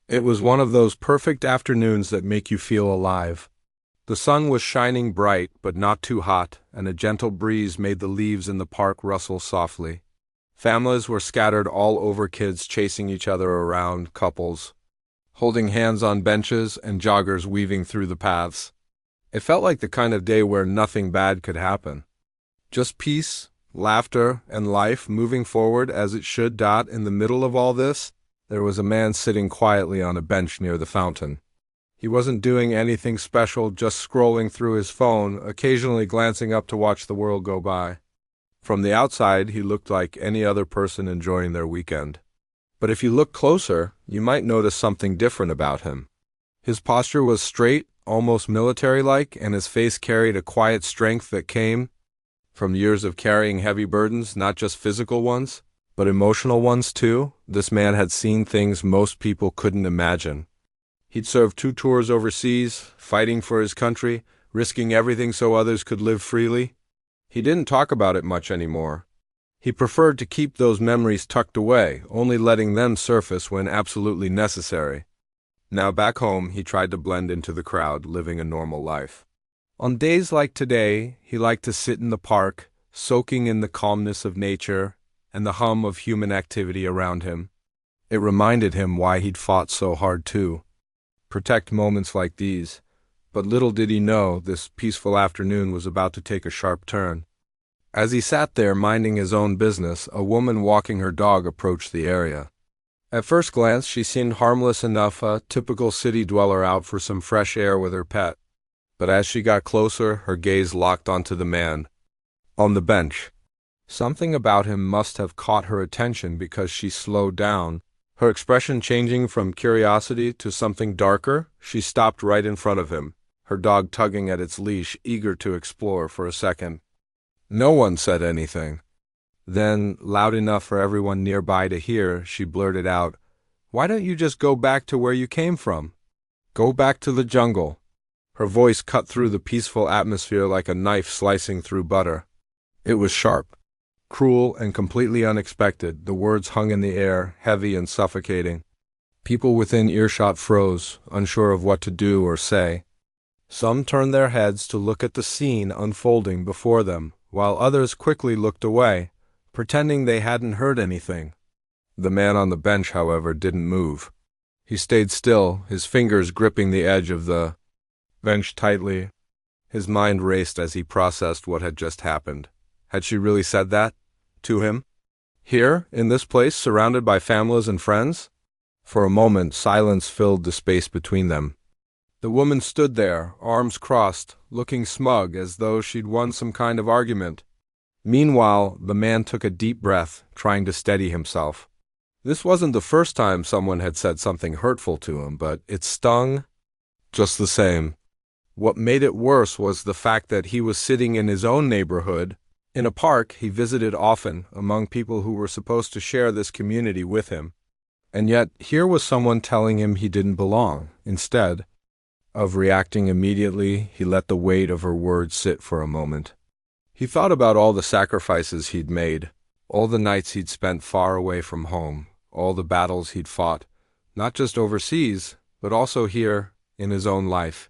It was one of those perfect afternoons that make you feel alive. The sun was shining bright, but not too hot, and a gentle breeze made the leaves in the park rustle softly. Families were scattered all over, kids chasing each other around, couples holding hands on benches, and joggers weaving through the paths. It felt like the kind of day where nothing bad could happen. Just peace, laughter, and life moving forward as it should. In the middle of all this, there was a man sitting quietly on a bench near the fountain. He wasn't doing anything special, just scrolling through his phone, occasionally glancing up to watch the world go by. From the outside, he looked like any other person enjoying their weekend. But if you look closer, you might notice something different about him. His posture was straight, almost military-like, and his face carried a quiet strength that came from years of carrying heavy burdens, not just physical ones, but emotional ones too. This man had seen things most people couldn't imagine. He'd served 2 tours overseas, fighting for his country, risking everything so others could live freely. He didn't talk about it much anymore. He preferred to keep those memories tucked away, only letting them surface when absolutely necessary. Now back home, he tried to blend into the crowd, living a normal life. On days like today, he liked to sit in the park, soaking in the calmness of nature and the hum of human activity around him. It reminded him why he'd fought so hard too. Protect moments like these. But little did he know this peaceful afternoon was about to take a sharp turn. As he sat there minding his own business, a woman walking her dog approached the area. At first glance, she seemed harmless enough, a typical city dweller out for some fresh air with her pet. But as she got closer, her gaze locked onto the man on the bench. Something about him must have caught her attention because she slowed down. Her expression changing from curiosity to something darker, she stopped right in front of him, her dog tugging at its leash, eager to explore for a second. No one said anything. Then, loud enough for everyone nearby to hear, she blurted out, "Why don't you just go back to where you came from? Go back to the jungle." Her voice cut through the peaceful atmosphere like a knife slicing through butter. It was sharp, cruel, and completely unexpected. The words hung in the air, heavy and suffocating. People within earshot froze, unsure of what to do or say. Some turned their heads to look at the scene unfolding before them, while others quickly looked away, pretending they hadn't heard anything. The man on the bench, however, didn't move. He stayed still, his fingers gripping the edge of the bench tightly. His mind raced as he processed what had just happened. Had she really said that? To him? Here, in this place, surrounded by families and friends? For a moment, silence filled the space between them. The woman stood there, arms crossed, looking smug as though she'd won some kind of argument. Meanwhile, the man took a deep breath, trying to steady himself. This wasn't the first time someone had said something hurtful to him, but it stung just the same. What made it worse was the fact that he was sitting in his own neighborhood, in a park he visited often, among people who were supposed to share this community with him. And yet, here was someone telling him he didn't belong. Instead of reacting immediately, he let the weight of her words sit for a moment. He thought about all the sacrifices he'd made, all the nights he'd spent far away from home, all the battles he'd fought, not just overseas, but also here, in his own life.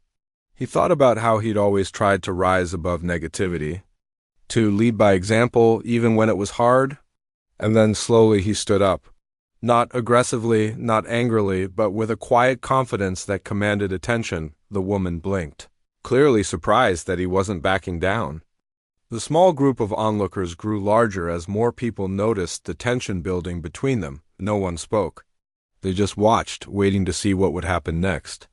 He thought about how he'd always tried to rise above negativity, to lead by example even when it was hard, and then slowly he stood up. Not aggressively, not angrily, but with a quiet confidence that commanded attention. The woman blinked, clearly surprised that he wasn't backing down. The small group of onlookers grew larger as more people noticed the tension building between them. No one spoke. They just watched, waiting to see what would happen next.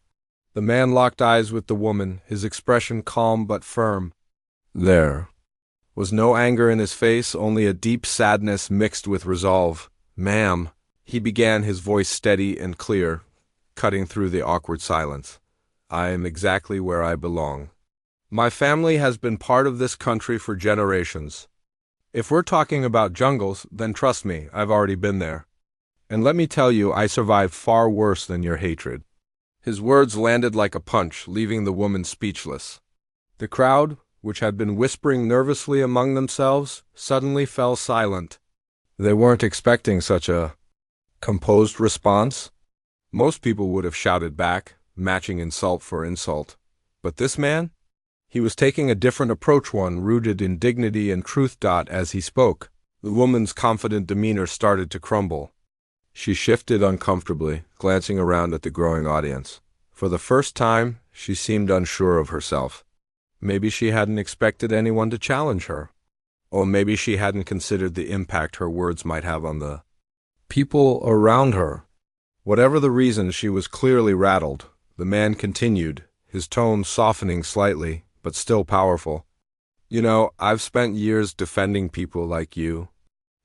The man locked eyes with the woman, his expression calm but firm. There was no anger in his face, only a deep sadness mixed with resolve. "Ma'am," he began, his voice steady and clear, cutting through the awkward silence. "I am exactly where I belong. My family has been part of this country for generations. If we're talking about jungles, then trust me, I've already been there. And let me tell you, I survived far worse than your hatred." His words landed like a punch, leaving the woman speechless. The crowd, which had been whispering nervously among themselves, suddenly fell silent. They weren't expecting such a composed response. Most people would have shouted back, matching insult for insult. But this man? He was taking a different approach, one rooted in dignity and truth. As he spoke, the woman's confident demeanor started to crumble. She shifted uncomfortably, glancing around at the growing audience. For the first time, she seemed unsure of herself. Maybe she hadn't expected anyone to challenge her. Or maybe she hadn't considered the impact her words might have on the people around her. Whatever the reason, she was clearly rattled. The man continued, his tone softening slightly, but still powerful. You know, I've spent years defending people like you.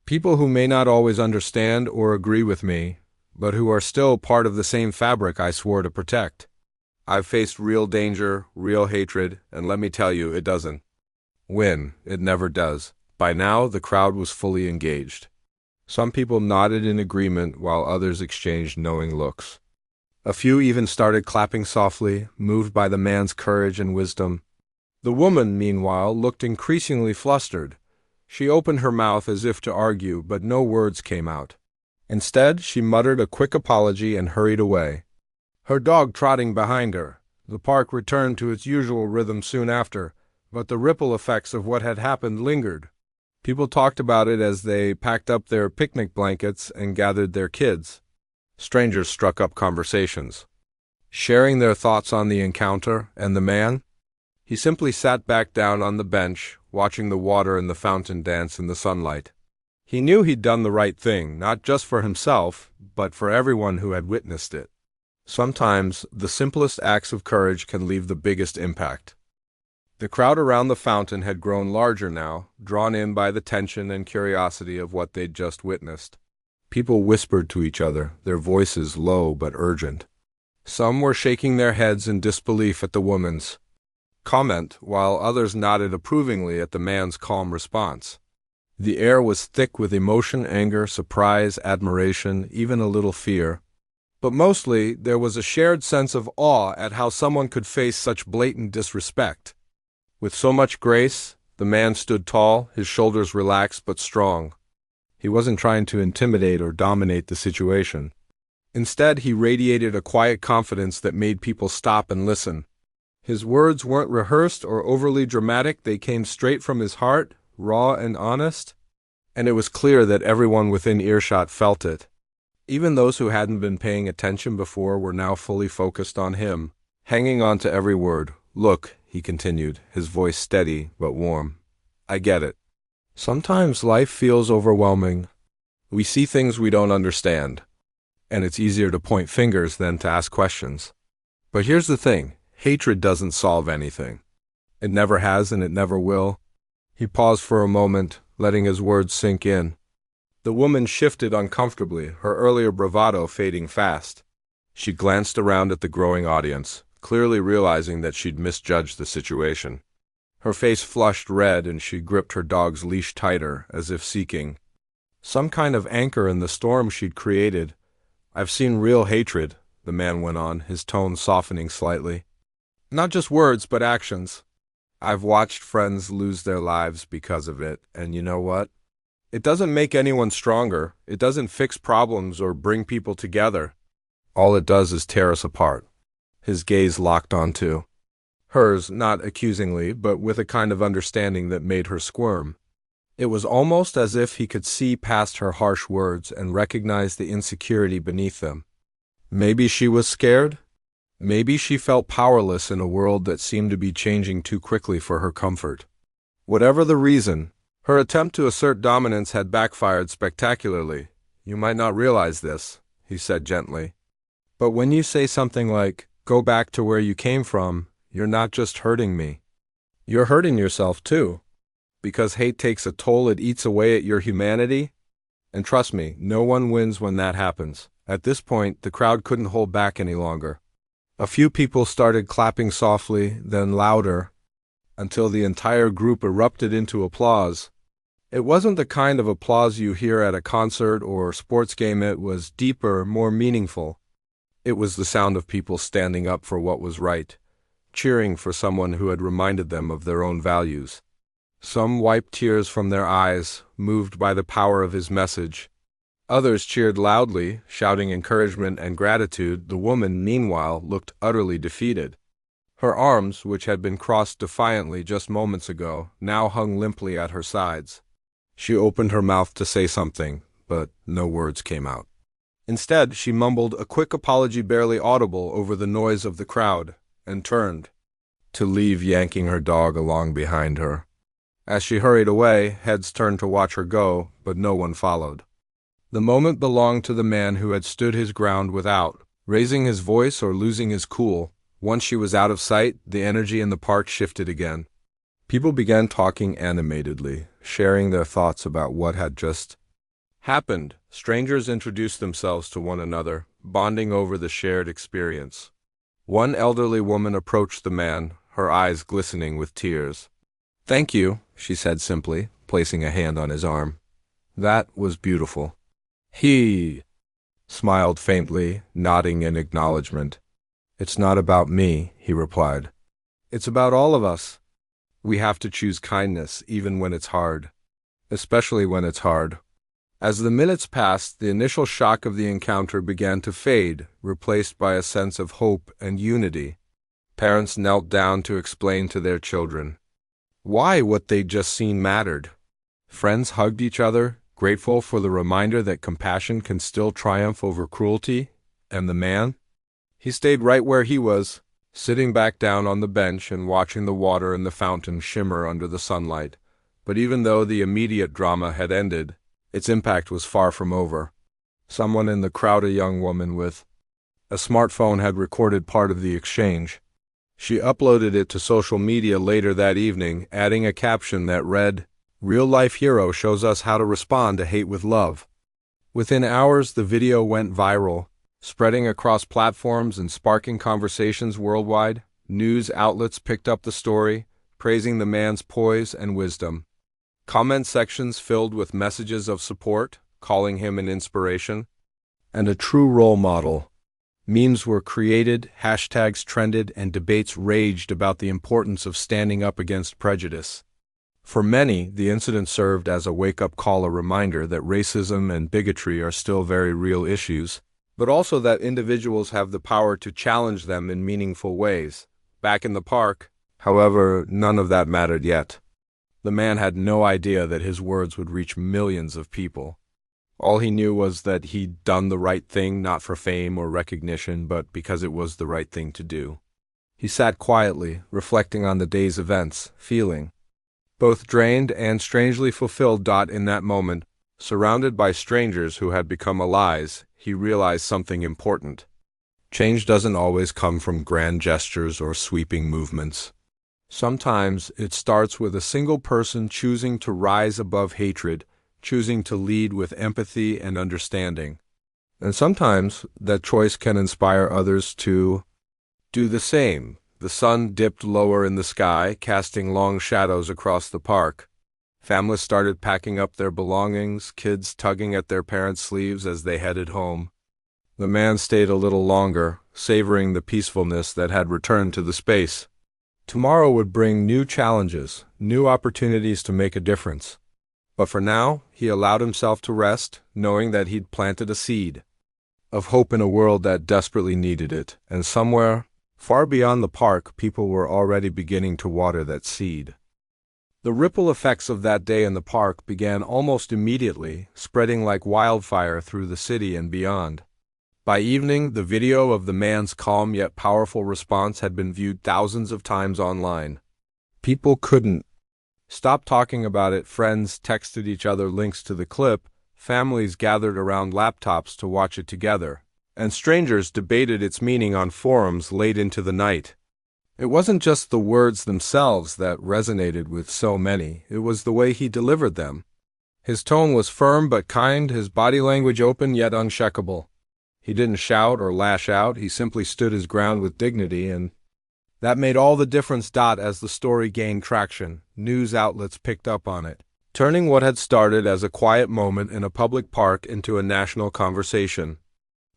People who may not always understand or agree with me, but who are still part of the same fabric I swore to protect. I've faced real danger, real hatred, and let me tell you, it doesn't win. It never does. By now, the crowd was fully engaged. Some people nodded in agreement while others exchanged knowing looks. A few even started clapping softly, moved by the man's courage and wisdom. The woman, meanwhile, looked increasingly flustered. She opened her mouth as if to argue, but no words came out. Instead, she muttered a quick apology and hurried away, her dog trotting behind her. The park returned to its usual rhythm soon after, but the ripple effects of what had happened lingered. People talked about it as they packed up their picnic blankets and gathered their kids. Strangers struck up conversations, sharing their thoughts on the encounter, and the man? He simply sat back down on the bench, watching the water and the fountain dance in the sunlight. He knew he'd done the right thing, not just for himself, but for everyone who had witnessed it. Sometimes, the simplest acts of courage can leave the biggest impact. The crowd around the fountain had grown larger now, drawn in by the tension and curiosity of what they'd just witnessed. People whispered to each other, their voices low but urgent. Some were shaking their heads in disbelief at the woman's comment, while others nodded approvingly at the man's calm response. The air was thick with emotion, anger, surprise, admiration, even a little fear. But mostly, there was a shared sense of awe at how someone could face such blatant disrespect. With so much grace, the man stood tall, his shoulders relaxed but strong. He wasn't trying to intimidate or dominate the situation. Instead, he radiated a quiet confidence that made people stop and listen. His words weren't rehearsed or overly dramatic, they came straight from his heart, raw and honest, and it was clear that everyone within earshot felt it. Even those who hadn't been paying attention before were now fully focused on him, hanging on to every word. Look, he continued, his voice steady but warm. I get it. Sometimes life feels overwhelming. We see things we don't understand, and it's easier to point fingers than to ask questions. But here's the thing, hatred doesn't solve anything. It never has and it never will. He paused for a moment, letting his words sink in. The woman shifted uncomfortably, her earlier bravado fading fast. She glanced around at the growing audience, clearly realizing that she'd misjudged the situation. Her face flushed red and she gripped her dog's leash tighter, as if seeking some kind of anchor in the storm she'd created. I've seen real hatred, the man went on, his tone softening slightly. Not just words, but actions. I've watched friends lose their lives because of it, and you know what? It doesn't make anyone stronger. It doesn't fix problems or bring people together. All it does is tear us apart. His gaze locked onto hers, not accusingly, but with a kind of understanding that made her squirm. It was almost as if he could see past her harsh words and recognize the insecurity beneath them. Maybe she was scared? Maybe she felt powerless in a world that seemed to be changing too quickly for her comfort. Whatever the reason, her attempt to assert dominance had backfired spectacularly. You might not realize this, he said gently. But when you say something like, go back to where you came from, you're not just hurting me. You're hurting yourself too. Because hate takes a toll, it eats away at your humanity. And trust me, no one wins when that happens. At this point, the crowd couldn't hold back any longer. A few people started clapping softly, then louder, until the entire group erupted into applause. It wasn't the kind of applause you hear at a concert or sports game. It was deeper, more meaningful. It was the sound of people standing up for what was right, cheering for someone who had reminded them of their own values. Some wiped tears from their eyes, moved by the power of his message. Others cheered loudly, shouting encouragement and gratitude. The woman, meanwhile, looked utterly defeated. Her arms, which had been crossed defiantly just moments ago, now hung limply at her sides. She opened her mouth to say something, but no words came out. Instead, she mumbled a quick apology barely audible over the noise of the crowd, and turned to leave, yanking her dog along behind her. As she hurried away, heads turned to watch her go, but no one followed. The moment belonged to the man who had stood his ground without raising his voice or losing his cool. Once she was out of sight, the energy in the park shifted again. People began talking animatedly, sharing their thoughts about what had just happened. Strangers introduced themselves to one another, bonding over the shared experience. One elderly woman approached the man, her eyes glistening with tears. "Thank you," she said simply, placing a hand on his arm. "That was beautiful." He smiled faintly, nodding in acknowledgement. "It's not about me," he replied. "It's about all of us. We have to choose kindness even when it's hard. Especially when it's hard." As the minutes passed, the initial shock of the encounter began to fade, replaced by a sense of hope and unity. Parents knelt down to explain to their children why what they'd just seen mattered. Friends hugged each other, grateful for the reminder that compassion can still triumph over cruelty. And the man? He stayed right where he was, sitting back down on the bench and watching the water in the fountain shimmer under the sunlight. But even though the immediate drama had ended, its impact was far from over. Someone in the crowd, a young woman with a smartphone, had recorded part of the exchange. She uploaded it to social media later that evening, adding a caption that read, "Real-life hero shows us how to respond to hate with love." Within hours, the video went viral, spreading across platforms and sparking conversations worldwide. News outlets picked up the story, praising the man's poise and wisdom. Comment sections filled with messages of support, calling him an inspiration and a true role model. Memes were created, hashtags trended, and debates raged about the importance of standing up against prejudice. For many, the incident served as a wake-up call, a reminder that racism and bigotry are still very real issues, but also that individuals have the power to challenge them in meaningful ways. Back in the park, however, none of that mattered yet. The man had no idea that his words would reach millions of people. All he knew was that he'd done the right thing, not for fame or recognition, but because it was the right thing to do. He sat quietly, reflecting on the day's events, feeling both drained and strangely fulfilled. In that moment, surrounded by strangers who had become allies, he realized something important. Change doesn't always come from grand gestures or sweeping movements. Sometimes it starts with a single person choosing to rise above hatred, choosing to lead with empathy and understanding. And sometimes that choice can inspire others to do the same. The sun dipped lower in the sky, casting long shadows across the park. Families started packing up their belongings, kids tugging at their parents' sleeves as they headed home. The man stayed a little longer, savoring the peacefulness that had returned to the space. Tomorrow would bring new challenges, new opportunities to make a difference. But for now, he allowed himself to rest, knowing that he'd planted a seed of hope in a world that desperately needed it, and somewhere, far beyond the park, people were already beginning to water that seed. The ripple effects of that day in the park began almost immediately, spreading like wildfire through the city and beyond. By evening, the video of the man's calm yet powerful response had been viewed thousands of times online. People couldn't stop talking about it. Friends texted each other links to the clip, families gathered around laptops to watch it together, and strangers debated its meaning on forums late into the night. It wasn't just the words themselves that resonated with so many, it was the way he delivered them. His tone was firm but kind, his body language open yet unshakable. He didn't shout or lash out, he simply stood his ground with dignity, and that made all the difference. As the story gained traction, news outlets picked up on it, turning what had started as a quiet moment in a public park into a national conversation.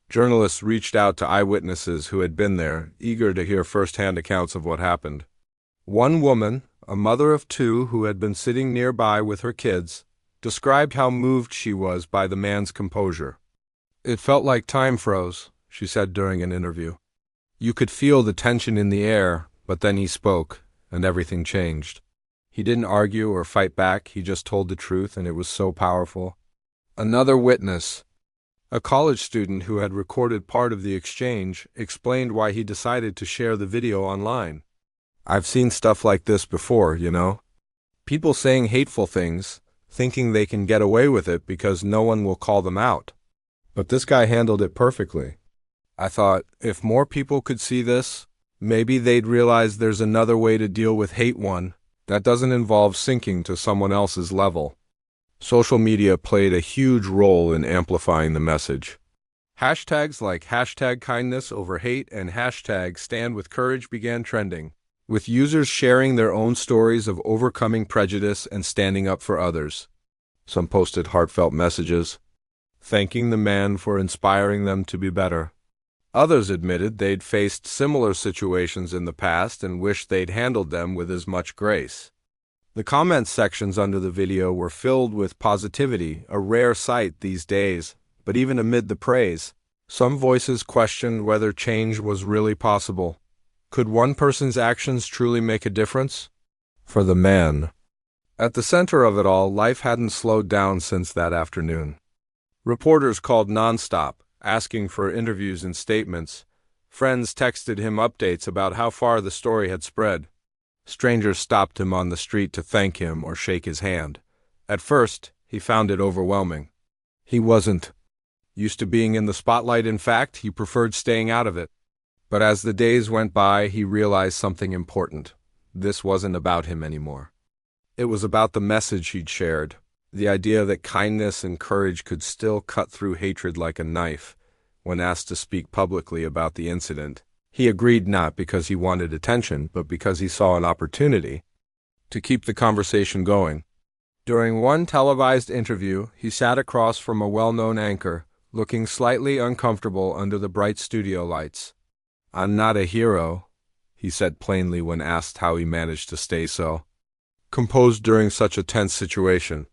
Journalists reached out to eyewitnesses who had been there, eager to hear firsthand accounts of what happened. One woman, a mother of two who had been sitting nearby with her kids, described how moved she was by the man's composure. "It felt like time froze," she said during an interview. "You could feel the tension in the air, but then he spoke, and everything changed. He didn't argue or fight back, he just told the truth, and it was so powerful." Another witness, a college student who had recorded part of the exchange, explained why he decided to share the video online. "I've seen stuff like this before, you know? People saying hateful things, thinking they can get away with it because no one will call them out. But this guy handled it perfectly. I thought, if more people could see this, maybe they'd realize there's another way to deal with hate, one that doesn't involve sinking to someone else's level." Social media played a huge role in amplifying the message. Hashtags like #KindnessOverHate and #StandWithCourage began trending, with users sharing their own stories of overcoming prejudice and standing up for others. Some posted heartfelt messages, thanking the man for inspiring them to be better. Others admitted they'd faced similar situations in the past and wished they'd handled them with as much grace. The comment sections under the video were filled with positivity, a rare sight these days, but even amid the praise, some voices questioned whether change was really possible. Could one person's actions truly make a difference? For the man. At the center of it all, life hadn't slowed down since that afternoon. Reporters called nonstop, asking for interviews and statements. Friends texted him updates about how far the story had spread. Strangers stopped him on the street to thank him or shake his hand. At first, he found it overwhelming. He wasn't used to being in the spotlight. In fact, he preferred staying out of it. But as the days went by, he realized something important. This wasn't about him anymore. It was about the message he'd shared, the idea that kindness and courage could still cut through hatred like a knife. When asked to speak publicly about the incident, he agreed, not because he wanted attention, but because he saw an opportunity to keep the conversation going. During one televised interview, he sat across from a well-known anchor, looking slightly uncomfortable under the bright studio lights. "I'm not a hero," he said plainly when asked how he managed to stay so composed during such a tense situation.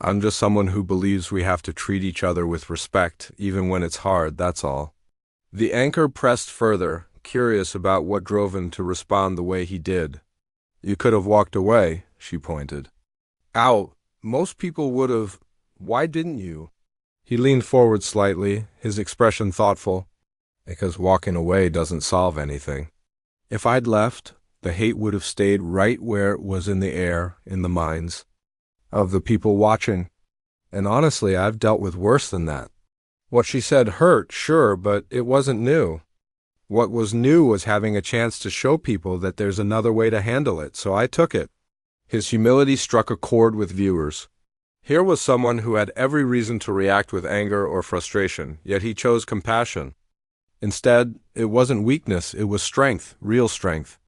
"I'm just someone who believes we have to treat each other with respect, even when it's hard, that's all." The anchor pressed further, curious about what drove him to respond the way he did. "You could have walked away," she pointed out. "Most people would have. Why didn't you?" He leaned forward slightly, his expression thoughtful. "Because walking away doesn't solve anything. If I'd left, the hate would have stayed right where it was, in the air, in the minds of the people watching. And honestly, I've dealt with worse than that." What she said hurt, sure, but it wasn't new. What was new was having a chance to show people that there's another way to handle it, so I took it. His humility struck a chord with viewers. Here was someone who had every reason to react with anger or frustration, yet he chose compassion. Instead, it wasn't weakness, it was strength, real strength.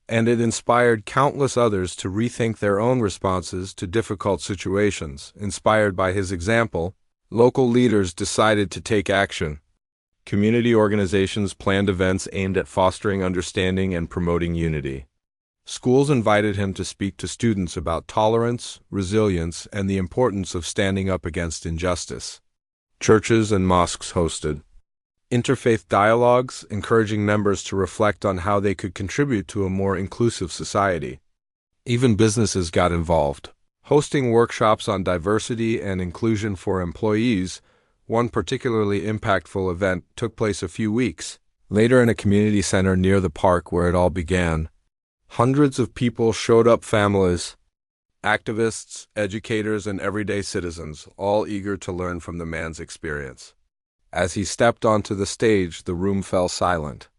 And it inspired countless others to rethink their own responses to difficult situations. Inspired by his example, local leaders decided to take action. Community organizations planned events aimed at fostering understanding and promoting unity. Schools invited him to speak to students about tolerance, resilience, and the importance of standing up against injustice. Churches and mosques hosted interfaith dialogues, encouraging members to reflect on how they could contribute to a more inclusive society. Even businesses got involved, hosting workshops on diversity and inclusion for employees. One particularly impactful event took place a few weeks later in a community center near the park where it all began. Hundreds of people showed up, families, activists, educators, and everyday citizens, all eager to learn from the man's experience. As he stepped onto the stage, the room fell silent.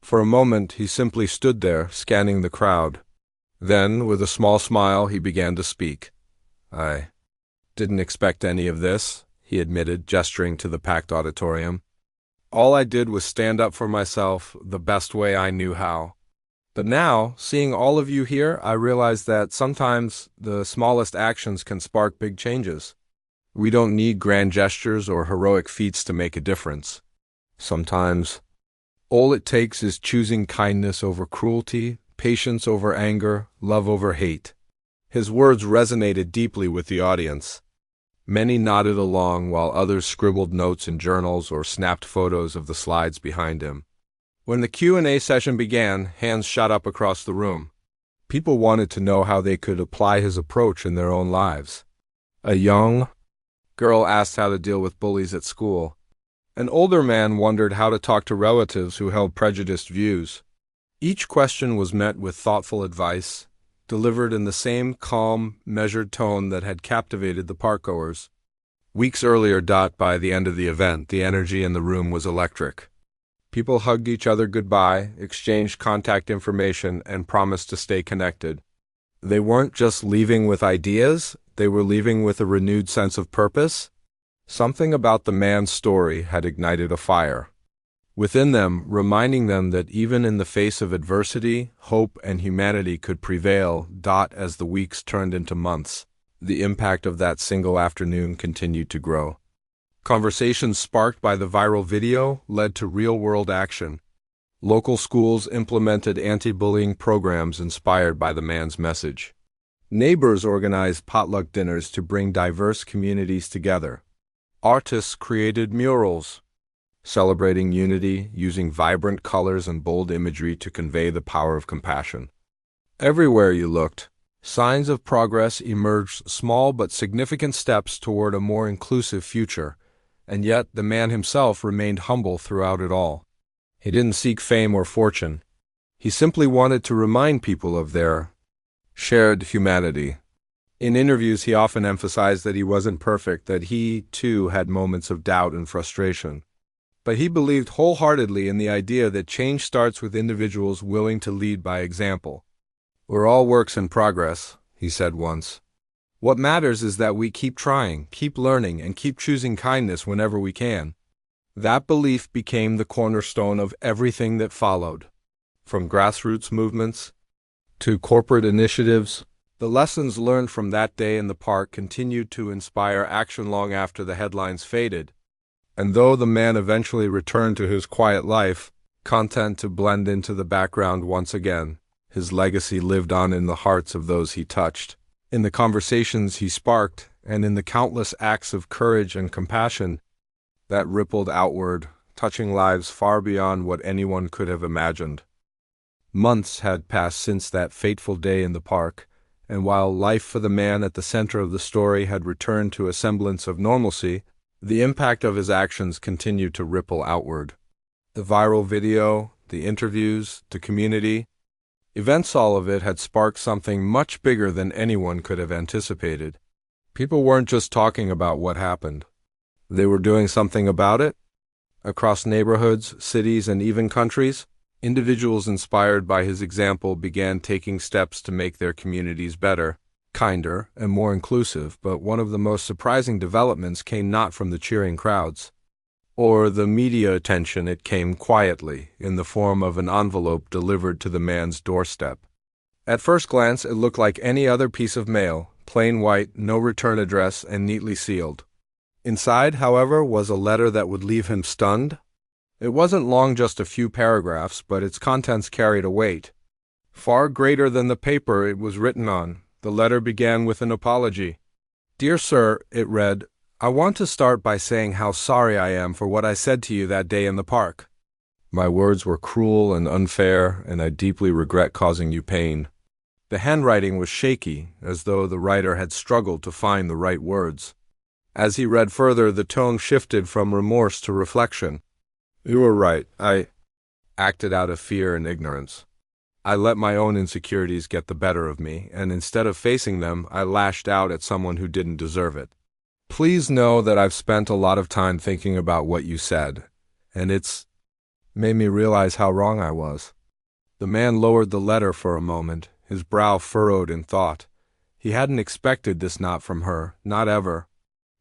For a moment, he simply stood there, scanning the crowd. Then, with a small smile, he began to speak. "I didn't expect any of this," he admitted, gesturing to the packed auditorium. "All I did was stand up for myself the best way I knew how. But now, seeing all of you here, I realize that sometimes the smallest actions can spark big changes. We don't need grand gestures or heroic feats to make a difference. Sometimes, all it takes is choosing kindness over cruelty, patience over anger, love over hate." His words resonated deeply with the audience. Many nodded along while others scribbled notes in journals or snapped photos of the slides behind him. When the Q&A session began, hands shot up across the room. People wanted to know how they could apply his approach in their own lives. A young girl asked how to deal with bullies at school. An older man wondered how to talk to relatives who held prejudiced views. Each question was met with thoughtful advice, delivered in the same calm, measured tone that had captivated the parkgoers. Weeks earlier, by the end of the event, the energy in the room was electric. People hugged each other goodbye, exchanged contact information, and promised to stay connected. They weren't just leaving with ideas, they were leaving with a renewed sense of purpose. Something about the man's story had ignited a fire within them, reminding them that even in the face of adversity, hope and humanity could prevail. As the weeks turned into months, the impact of that single afternoon continued to grow. Conversations sparked by the viral video led to real-world action. Local schools implemented anti-bullying programs inspired by the man's message. Neighbors organized potluck dinners to bring diverse communities together. Artists created murals, celebrating unity, using vibrant colors and bold imagery to convey the power of compassion. Everywhere you looked, signs of progress emerged, small but significant steps toward a more inclusive future, and yet the man himself remained humble throughout it all. He didn't seek fame or fortune. He simply wanted to remind people of their shared humanity. In interviews, he often emphasized that he wasn't perfect, that he, too, had moments of doubt and frustration. But he believed wholeheartedly in the idea that change starts with individuals willing to lead by example. "We're all works in progress," he said once. "What matters is that we keep trying, keep learning, and keep choosing kindness whenever we can." That belief became the cornerstone of everything that followed. From grassroots movements to corporate initiatives, the lessons learned from that day in the park continued to inspire action long after the headlines faded. And though the man eventually returned to his quiet life, content to blend into the background once again, his legacy lived on in the hearts of those he touched, in the conversations he sparked, and in the countless acts of courage and compassion that rippled outward, touching lives far beyond what anyone could have imagined. Months had passed since that fateful day in the park, and while life for the man at the center of the story had returned to a semblance of normalcy, the impact of his actions continued to ripple outward. The viral video, the interviews, the community events, all of it had sparked something much bigger than anyone could have anticipated. People weren't just talking about what happened. They were doing something about it. Across neighborhoods, cities, and even countries, individuals inspired by his example began taking steps to make their communities better, kinder, and more inclusive. But one of the most surprising developments came not from the cheering crowds or the media attention. It came quietly, in the form of an envelope delivered to the man's doorstep. At first glance, it looked like any other piece of mail, plain white, no return address, and neatly sealed. Inside, however, was a letter that would leave him stunned. It wasn't long, just a few paragraphs, but its contents carried a weight far greater than the paper it was written on. The letter began with an apology. "Dear Sir," it read, "I want to start by saying how sorry I am for what I said to you that day in the park. My words were cruel and unfair, and I deeply regret causing you pain." The handwriting was shaky, as though the writer had struggled to find the right words. As he read further, the tone shifted from remorse to reflection. "You were right. I acted out of fear and ignorance. I let my own insecurities get the better of me, and instead of facing them, I lashed out at someone who didn't deserve it. Please know that I've spent a lot of time thinking about what you said, and it's made me realize how wrong I was." The man lowered the letter for a moment, his brow furrowed in thought. He hadn't expected this, not from her, not ever.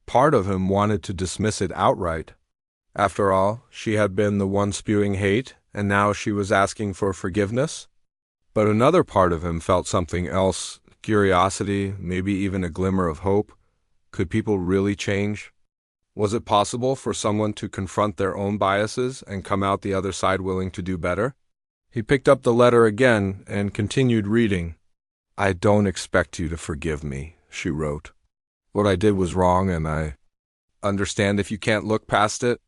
Part of him wanted to dismiss it outright. After all, she had been the one spewing hate, and now she was asking for forgiveness. But another part of him felt something else, curiosity, maybe even a glimmer of hope. Could people really change? Was it possible for someone to confront their own biases and come out the other side willing to do better? He picked up the letter again and continued reading. "I don't expect you to forgive me," she wrote. What I did was wrong, and I understand if you can't look past it.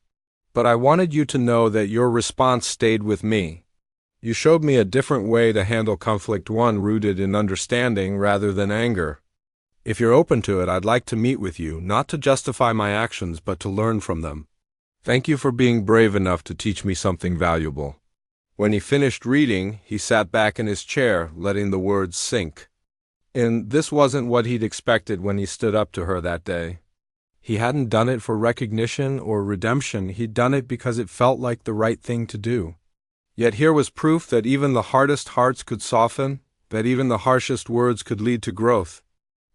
But I wanted you to know that your response stayed with me. You showed me a different way to handle conflict, one rooted in understanding rather than anger. If you're open to it, I'd like to meet with you, not to justify my actions, but to learn from them. Thank you for being brave enough to teach me something valuable. When he finished reading, he sat back in his chair, letting the words sink. And this wasn't what he'd expected when he stood up to her that day. He hadn't done it for recognition or redemption. He'd done it because it felt like the right thing to do. Yet here was proof that even the hardest hearts could soften, that even the harshest words could lead to growth.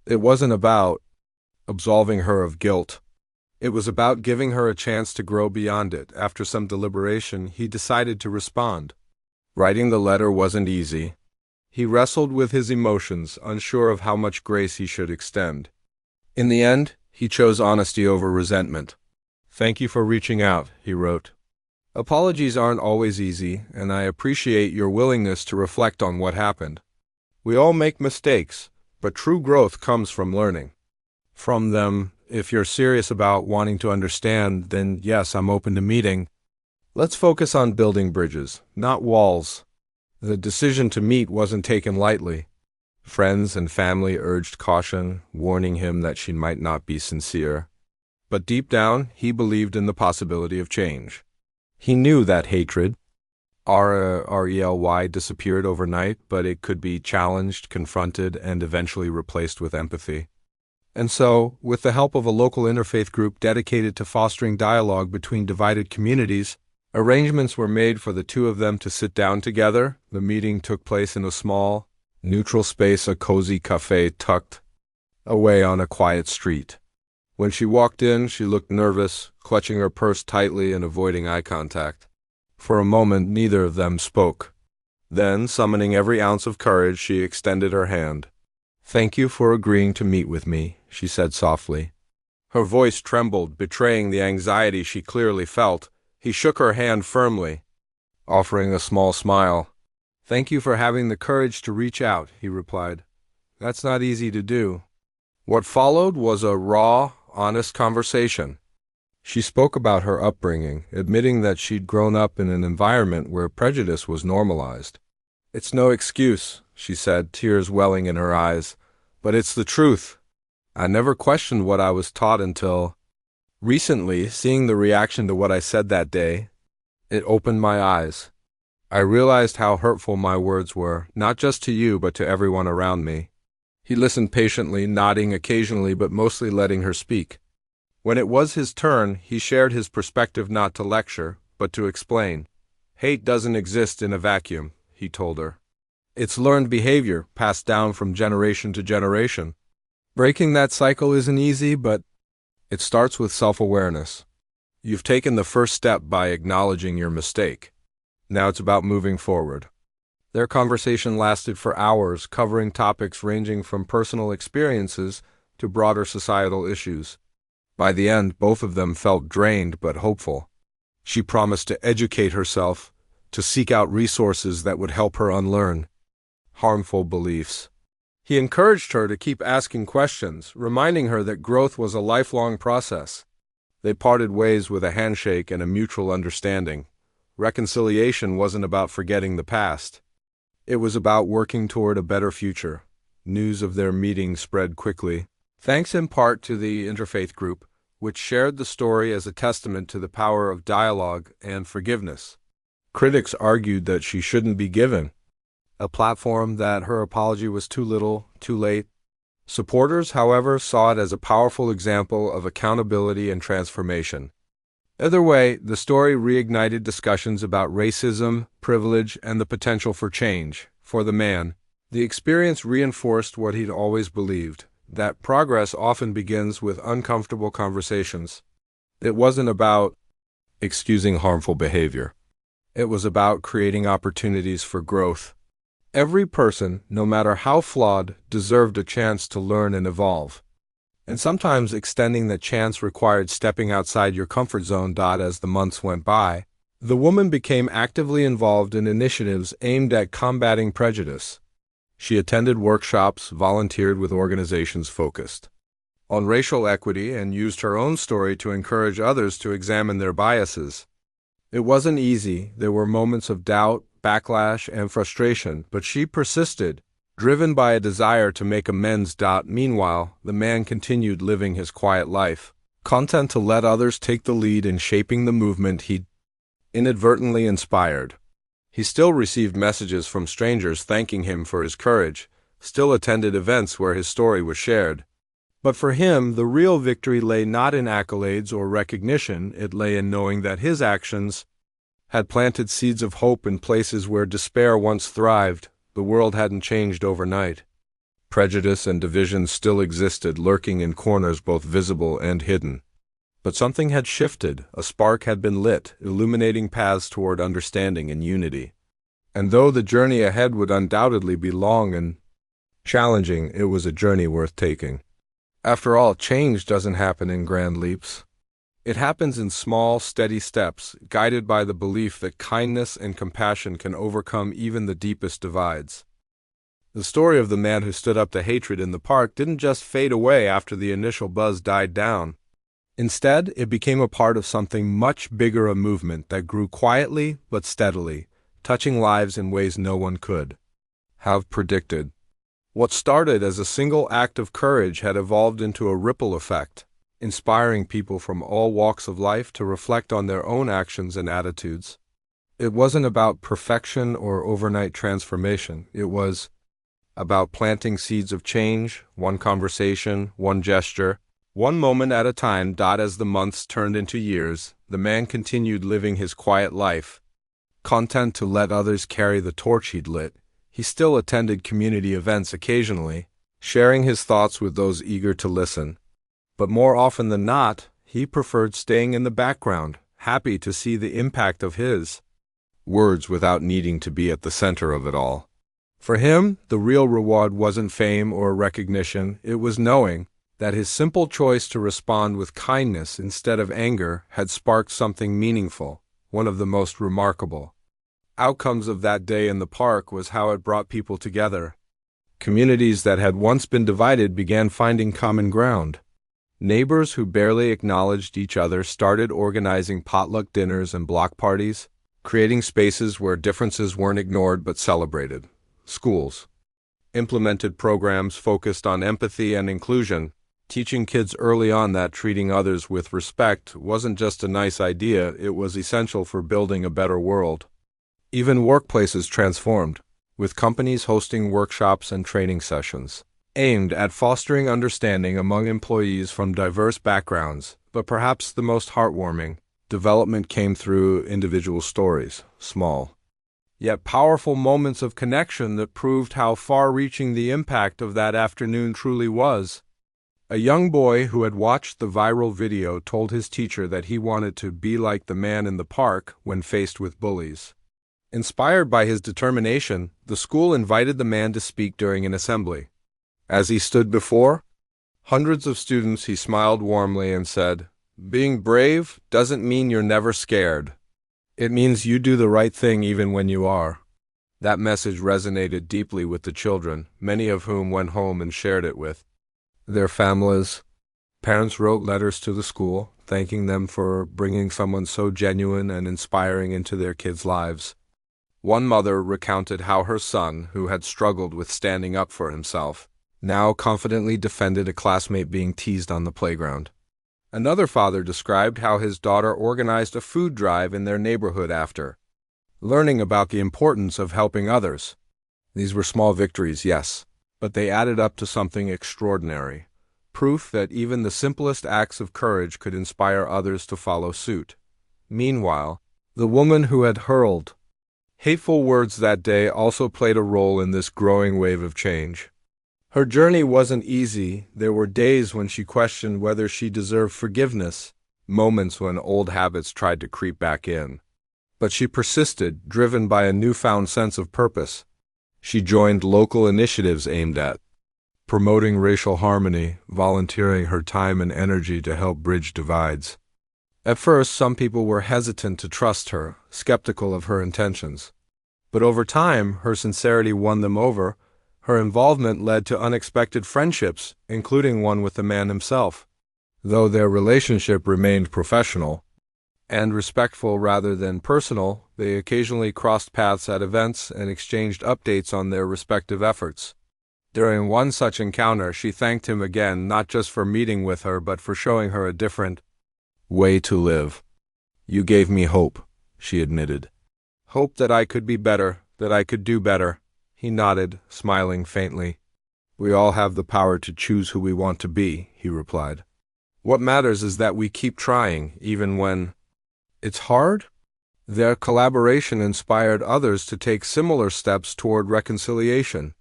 It wasn't about absolving her of guilt. It was about giving her a chance to grow beyond it. After some deliberation, he decided to respond. Writing the letter wasn't easy. He wrestled with his emotions, unsure of how much grace he should extend. In the end, he chose honesty over resentment. "Thank you for reaching out," he wrote. "Apologies aren't always easy, and I appreciate your willingness to reflect on what happened. We all make mistakes, but true growth comes from learning from them. If you're serious about wanting to understand, then yes, I'm open to meeting. Let's focus on building bridges, not walls." The decision to meet wasn't taken lightly. Friends and family urged caution, warning him that she might not be sincere. But deep down, he believed in the possibility of change. He knew that hatred, R-E-L-Y, disappeared overnight, but it could be challenged, confronted, and eventually replaced with empathy. And so, with the help of a local interfaith group dedicated to fostering dialogue between divided communities, arrangements were made for the two of them to sit down together. The meeting took place in a small, neutral space, a cozy cafe tucked away on a quiet street. When she walked in, she looked nervous, clutching her purse tightly and avoiding eye contact. For a moment, neither of them spoke. Then, summoning every ounce of courage, she extended her hand. "Thank you for agreeing to meet with me," she said softly. Her voice trembled, betraying the anxiety she clearly felt. He shook her hand firmly, offering a small smile. "Thank you for having the courage to reach out," he replied. "That's not easy to do." What followed was a raw, honest conversation. She spoke about her upbringing, admitting that she'd grown up in an environment where prejudice was normalized. "It's no excuse," she said, tears welling in her eyes, "but it's the truth. I never questioned what I was taught until recently, seeing the reaction to what I said that day. It opened my eyes. I realized how hurtful my words were, not just to you, but to everyone around me." He listened patiently, nodding occasionally, but mostly letting her speak. When it was his turn, he shared his perspective, not to lecture, but to explain. "Hate doesn't exist in a vacuum," he told her. "It's learned behavior, passed down from generation to generation. Breaking that cycle isn't easy, but it starts with self-awareness. You've taken the first step by acknowledging your mistake. Now it's about moving forward." Their conversation lasted for hours, covering topics ranging from personal experiences to broader societal issues. By the end, both of them felt drained but hopeful. She promised to educate herself, to seek out resources that would help her unlearn harmful beliefs. He encouraged her to keep asking questions, reminding her that growth was a lifelong process. They parted ways with a handshake and a mutual understanding. Reconciliation wasn't about forgetting the past. It was about working toward a better future. News of their meeting spread quickly, thanks in part to the interfaith group, which shared the story as a testament to the power of dialogue and forgiveness. Critics argued that she shouldn't be given a platform, that her apology was too little, too late. Supporters, however, saw it as a powerful example of accountability and transformation. Either way, the story reignited discussions about racism, privilege, and the potential for change. For the man, the experience reinforced what he'd always believed, that progress often begins with uncomfortable conversations. It wasn't about excusing harmful behavior. It was about creating opportunities for growth. Every person, no matter how flawed, deserved a chance to learn and evolve. And sometimes extending that chance required stepping outside your comfort zone. As the months went by, the woman became actively involved in initiatives aimed at combating prejudice. She attended workshops, volunteered with organizations focused on racial equity and used her own story to encourage others to examine their biases. It wasn't easy. There were moments of doubt, backlash, and frustration, but she persisted, driven by a desire to make amends. Meanwhile, the man continued living his quiet life, content to let others take the lead in shaping the movement he'd inadvertently inspired. He still received messages from strangers thanking him for his courage, still attended events where his story was shared. But for him, the real victory lay not in accolades or recognition, it lay in knowing that his actions had planted seeds of hope in places where despair once thrived. The world hadn't changed overnight. Prejudice and division still existed, lurking in corners both visible and hidden. But something had shifted, a spark had been lit, illuminating paths toward understanding and unity. And though the journey ahead would undoubtedly be long and challenging, it was a journey worth taking. After all, change doesn't happen in grand leaps. It happens in small, steady steps, guided by the belief that kindness and compassion can overcome even the deepest divides. The story of the man who stood up to hatred in the park didn't just fade away after the initial buzz died down. Instead, it became a part of something much bigger, a movement that grew quietly but steadily, touching lives in ways no one could have predicted. What started as a single act of courage had evolved into a ripple effect, inspiring people from all walks of life to reflect on their own actions and attitudes. It wasn't about perfection or overnight transformation. It was about planting seeds of change, one conversation, one gesture, one moment at a time. As the months turned into years, the man continued living his quiet life, content to let others carry the torch he'd lit. He still attended community events occasionally, sharing his thoughts with those eager to listen. But more often than not, he preferred staying in the background, happy to see the impact of his words without needing to be at the center of it all. For him, the real reward wasn't fame or recognition, it was knowing that his simple choice to respond with kindness instead of anger had sparked something meaningful. One of the most remarkable outcomes of that day in the park was how it brought people together. Communities that had once been divided began finding common ground. Neighbors who barely acknowledged each other started organizing potluck dinners and block parties, creating spaces where differences weren't ignored but celebrated. Schools implemented programs focused on empathy and inclusion, teaching kids early on that treating others with respect wasn't just a nice idea, it was essential for building a better world. Even workplaces transformed, with companies hosting workshops and training sessions aimed at fostering understanding among employees from diverse backgrounds. But perhaps the most heartwarming development came through individual stories, small, yet powerful moments of connection that proved how far-reaching the impact of that afternoon truly was. A young boy who had watched the viral video told his teacher that he wanted to be like the man in the park when faced with bullies. Inspired by his determination, the school invited the man to speak during an assembly. As he stood before hundreds of students, he smiled warmly and said, "Being brave doesn't mean you're never scared. It means you do the right thing even when you are." That message resonated deeply with the children, many of whom went home and shared it with their families. Parents wrote letters to the school, thanking them for bringing someone so genuine and inspiring into their kids' lives. One mother recounted how her son, who had struggled with standing up for himself, now confidently defended a classmate being teased on the playground. Another father described how his daughter organized a food drive in their neighborhood after learning about the importance of helping others. These were small victories, yes, but they added up to something extraordinary, proof that even the simplest acts of courage could inspire others to follow suit. Meanwhile, the woman who had hurled hateful words that day also played a role in this growing wave of change. Her journey wasn't easy. There were days when she questioned whether she deserved forgiveness, moments when old habits tried to creep back in. But she persisted, driven by a newfound sense of purpose. She joined local initiatives aimed at promoting racial harmony, volunteering her time and energy to help bridge divides. At first, some people were hesitant to trust her, skeptical of her intentions. But over time, her sincerity won them over. Her involvement led to unexpected friendships, including one with the man himself. Though their relationship remained professional and respectful rather than personal, they occasionally crossed paths at events and exchanged updates on their respective efforts. During one such encounter, she thanked him again, not just for meeting with her, but for showing her a different way to live. "You gave me hope," she admitted. "Hope that I could be better, that I could do better." He nodded, smiling faintly. "We all have the power to choose who we want to be," he replied. "What matters is that we keep trying, even when it's hard." Their collaboration inspired others to take similar steps toward reconciliation.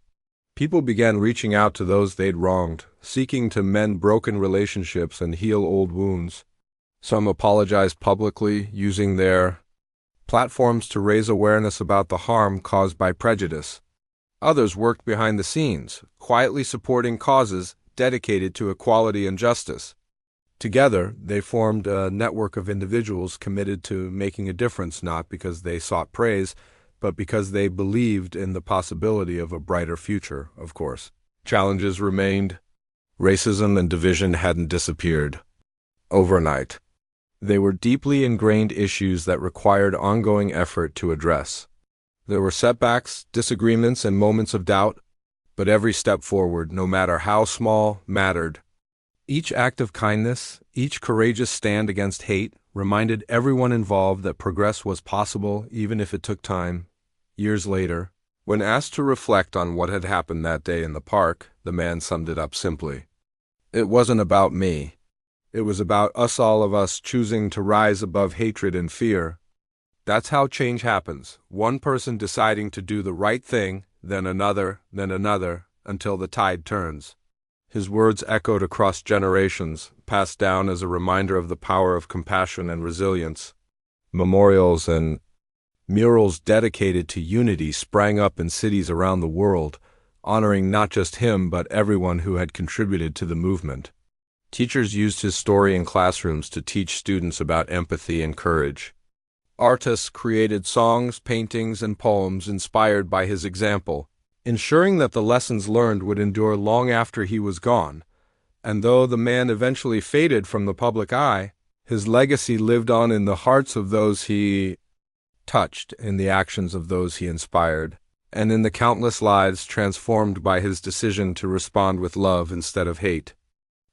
People began reaching out to those they'd wronged, seeking to mend broken relationships and heal old wounds. Some apologized publicly, using their platforms to raise awareness about the harm caused by prejudice. Others worked behind the scenes, quietly supporting causes dedicated to equality and justice. Together, they formed a network of individuals committed to making a difference, not because they sought praise, but because they believed in the possibility of a brighter future, of course. Challenges remained. Racism and division hadn't disappeared overnight. They were deeply ingrained issues that required ongoing effort to address. There were setbacks, disagreements, and moments of doubt, but every step forward, no matter how small, mattered. Each act of kindness, each courageous stand against hate, reminded everyone involved that progress was possible even if it took time. Years later, when asked to reflect on what had happened that day in the park, the man summed it up simply. "It wasn't about me. It was about all of us choosing to rise above hatred and fear." That's how change happens. One person deciding to do the right thing, then another, until the tide turns. His words echoed across generations, passed down as a reminder of the power of compassion and resilience. Memorials and murals dedicated to unity sprang up in cities around the world, honoring not just him but everyone who had contributed to the movement. Teachers used his story in classrooms to teach students about empathy and courage. Artists created songs, paintings, and poems inspired by his example, ensuring that the lessons learned would endure long after he was gone. And though the man eventually faded from the public eye, his legacy lived on in the hearts of those he touched, in the actions of those he inspired, and in the countless lives transformed by his decision to respond with love instead of hate.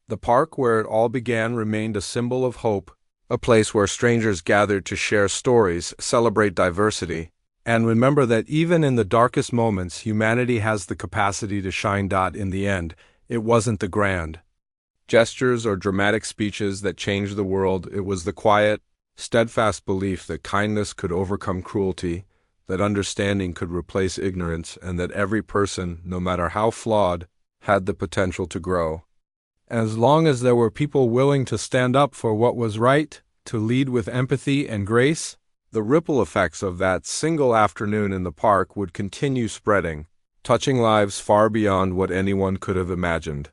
The park where it all began remained a symbol of hope, a place where strangers gathered to share stories, celebrate diversity, and remember that even in the darkest moments, humanity has the capacity to shine. In the end, it wasn't the grand gestures or dramatic speeches that changed the world. It was the quiet, steadfast belief that kindness could overcome cruelty, that understanding could replace ignorance, and that every person, no matter how flawed, had the potential to grow. As long as there were people willing to stand up for what was right, to lead with empathy and grace, the ripple effects of that single afternoon in the park would continue spreading, touching lives far beyond what anyone could have imagined.